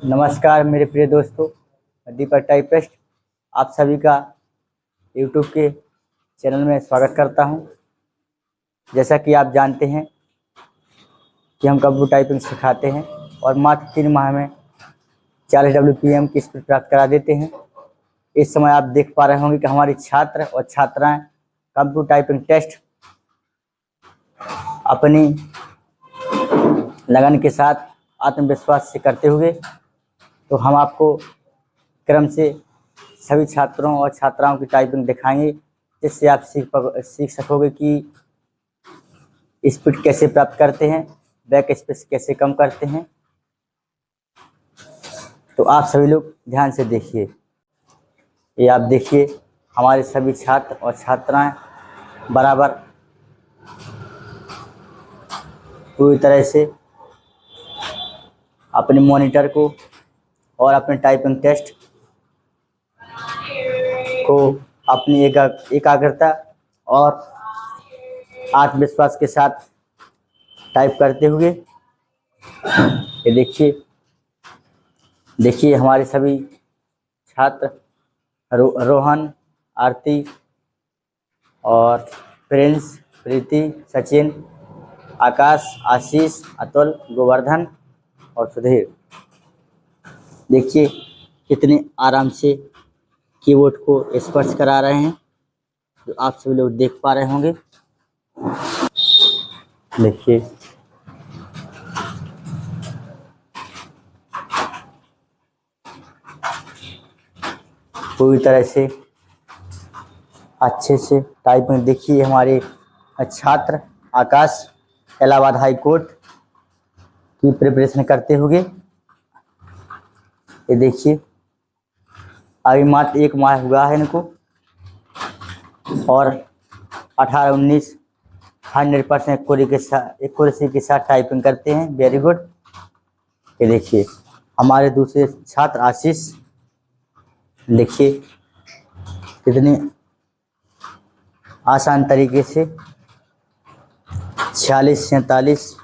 नमस्कार मेरे प्रिय दोस्तों, दीपक टाइपिस्ट आप सभी का यूट्यूब के चैनल में स्वागत करता हूं। जैसा कि आप जानते हैं कि हम कंप्यूटर टाइपिंग सिखाते हैं और मात्र 3 माह में 40 WPM की स्पीड प्राप्त करा देते हैं। इस समय आप देख पा रहे होंगे कि हमारी छात्र और छात्राएं कंप्यूटर टाइपिंग टेस्ट अपनी लगन के साथ आत्मविश्वास से करते हुए, तो हम आपको क्रम से सभी छात्रों और छात्राओं की टाइपिंग दिखाएंगे, जिससे आप सीख सकोगे कि स्पीड कैसे प्राप्त करते हैं, बैक स्पेस कैसे कम करते हैं। तो आप सभी लोग ध्यान से देखिए। ये आप देखिए, हमारे सभी छात्र और छात्राएं बराबर पूरी तरह से अपने मॉनिटर को और अपने टाइपिंग टेस्ट को अपनी एकाग्रता और आत्मविश्वास के साथ टाइप करते हुए, ये देखिए हमारे सभी छात्र रोहन, आरती और प्रिंस, प्रीति, सचिन, आकाश, आशीष, अतुल, गोवर्धन और सुधीर देखिए कितने आराम से कीबोर्ड को स्पर्श करा रहे हैं, जो आप सभी लोग देख पा रहे होंगे। देखिए पूरी तरह से अच्छे से टाइपिंग। देखिए हमारे छात्र आकाश इलाहाबाद हाई कोर्ट की प्रिपरेशन करते हुए, ये देखिए अभी मात्र 1 माह हुआ है इनको और 18-19 100% एक्यूरेसी के साथ टाइपिंग करते हैं। Very good. ये देखिए हमारे दूसरे छात्र आशीष, देखिए कितने आसान तरीके से 46, 47,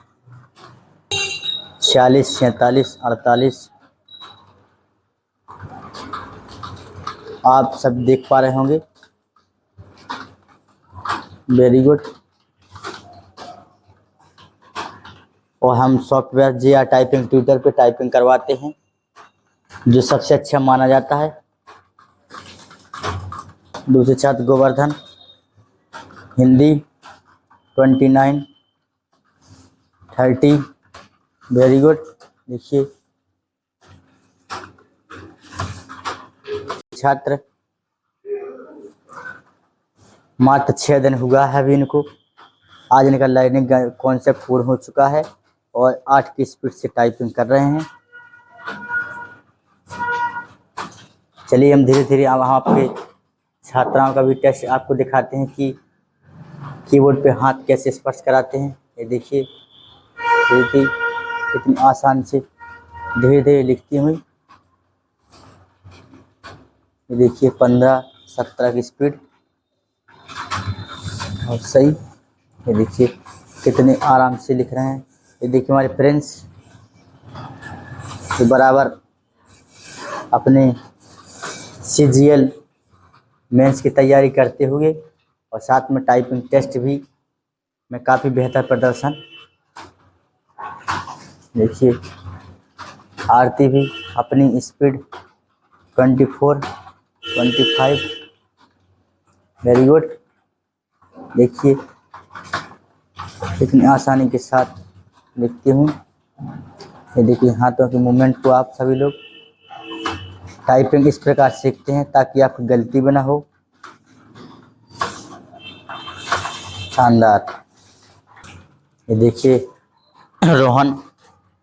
46, 47, 48 आप सब देख पा रहे होंगे। Very good. और हम सॉफ्टवेयर JR टाइपिंग ट्यूटर पे टाइपिंग करवाते हैं, जो सबसे अच्छा माना जाता है। दूसरे छात्र गोवर्धन हिंदी 29, 30। Very good. देखिए छात्र मात्र 6 दिन हुआ है अभी इनको। आज इनका लर्निंग कॉन्सेप्ट पूर्ण हो चुका है और 8 की स्पीड से टाइपिंग कर रहे हैं। चलिए हम धीरे धीरे हम आपके छात्राओं का भी टेस्ट आपको दिखाते हैं कि कीबोर्ड पे हाथ कैसे स्पर्श कराते हैं। ये देखिए प्रीति कितनी आसान से धीरे धीरे लिखती हुई। ये देखिए 15-17 की स्पीड और सही। ये देखिए कितने आराम से लिख रहे हैं। ये देखिए हमारे प्रिंस तो बराबर अपने CGL मेंस की तैयारी करते हुए और साथ में टाइपिंग टेस्ट भी में काफ़ी बेहतर प्रदर्शन। देखिए आरती भी अपनी स्पीड 24, 25। Very good. देखिए कितनी आसानी के साथ लिखती हूँ। ये देखिए हाथों के मूवमेंट को आप सभी लोग टाइपिंग इस प्रकार सीखते हैं ताकि आपकी गलती भी ना हो। शानदार। ये देखिए रोहन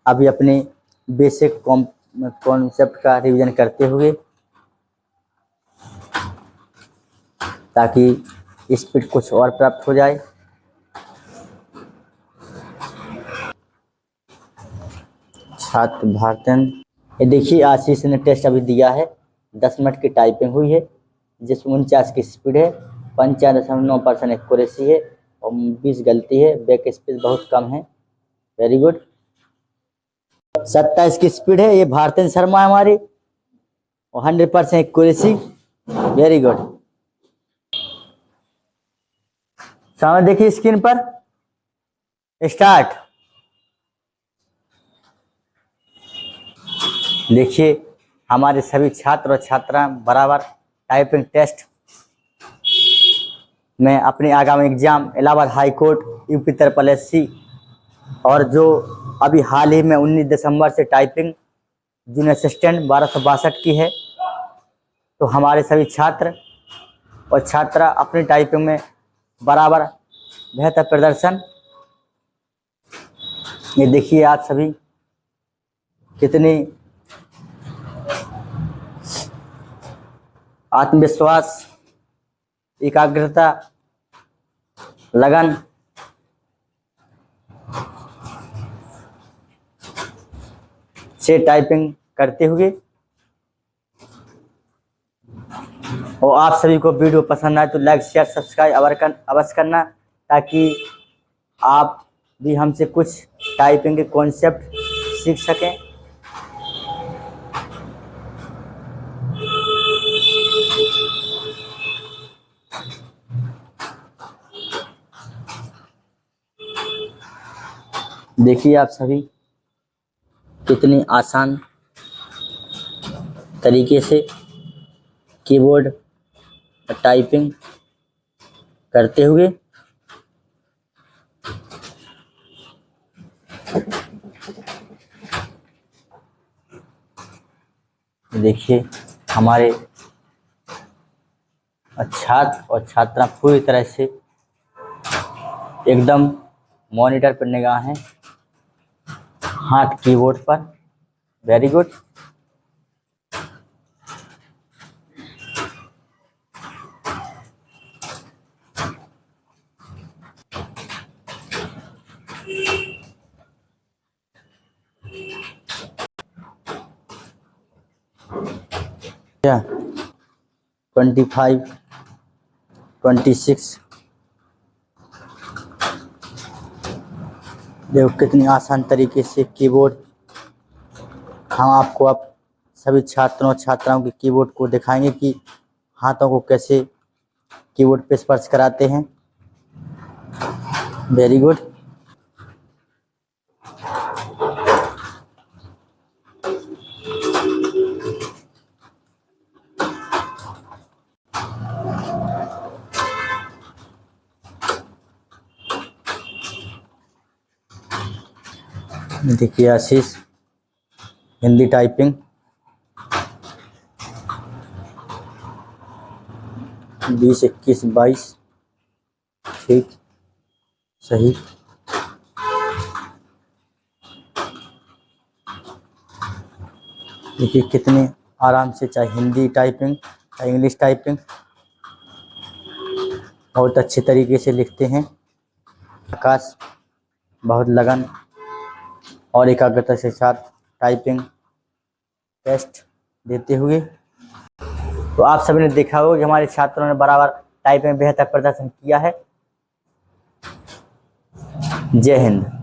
अभी अपने बेसिक कॉन्सेप्ट का रिवीजन करते हुए, ताकि स्पीड कुछ और प्राप्त हो जाए। छात्र भारतन, ये देखिए आशीष ने टेस्ट अभी दिया है। 10 मिनट की टाइपिंग हुई है, जिसमें 49 की स्पीड है, 95.9% एक्यूरेसी है और 20 गलती है। बैक स्पेस बहुत कम है। Very good. 27 की स्पीड है। ये भारतीय शर्मा है हमारी और 100% एक्यूरेसी। Very good. सामने देखिए स्क्रीन पर, स्टार्ट। देखिए हमारे सभी छात्र और छात्राएं बराबर टाइपिंग टेस्ट में अपने आगामी exam Allahabad high court UP triple SC और जो अभी हाल ही में 19 दिसंबर से टाइपिंग जूनियर असिस्टेंट 1262 की है, तो हमारे सभी छात्र और छात्रा अपनी टाइपिंग में बराबर बेहतर प्रदर्शन। ये देखिए आप सभी कितनी आत्मविश्वास, एकाग्रता, लगन से टाइपिंग करते हुए। और आप सभी को वीडियो पसंद आए तो लाइक शेयर सब्सक्राइब अवश्य करना, ताकि आप भी हमसे कुछ टाइपिंग के कॉन्सेप्ट सीख सकें। देखिए आप सभी कितनी आसान तरीके से कीबोर्ड टाइपिंग करते हुए। देखिए हमारे छात्र और छात्रा पूरी तरह से एकदम मॉनिटर पर निगाह हैं, हाथ कीबोर्ड पर। Very good. क्या 25, 26। देखो कितनी आसान तरीके से कीबोर्ड। हम आपको अब सभी छात्रों और छात्राओं के कीबोर्ड को दिखाएंगे कि हाथों को कैसे कीबोर्ड पे स्पर्श कराते हैं। Very good. देखिए आशीष हिंदी टाइपिंग 20, 21, 22। ठीक, सही। देखिए कितने आराम से, चाहे हिंदी टाइपिंग चाहे इंग्लिश टाइपिंग, बहुत अच्छे तरीके से लिखते हैं। आकाश बहुत लगन और एकाग्रता के साथ टाइपिंग टेस्ट देते हुए। तो आप सभी ने देखा होगा कि हमारे छात्रों ने बराबर टाइपिंग में बेहतर प्रदर्शन किया है। जय हिंद।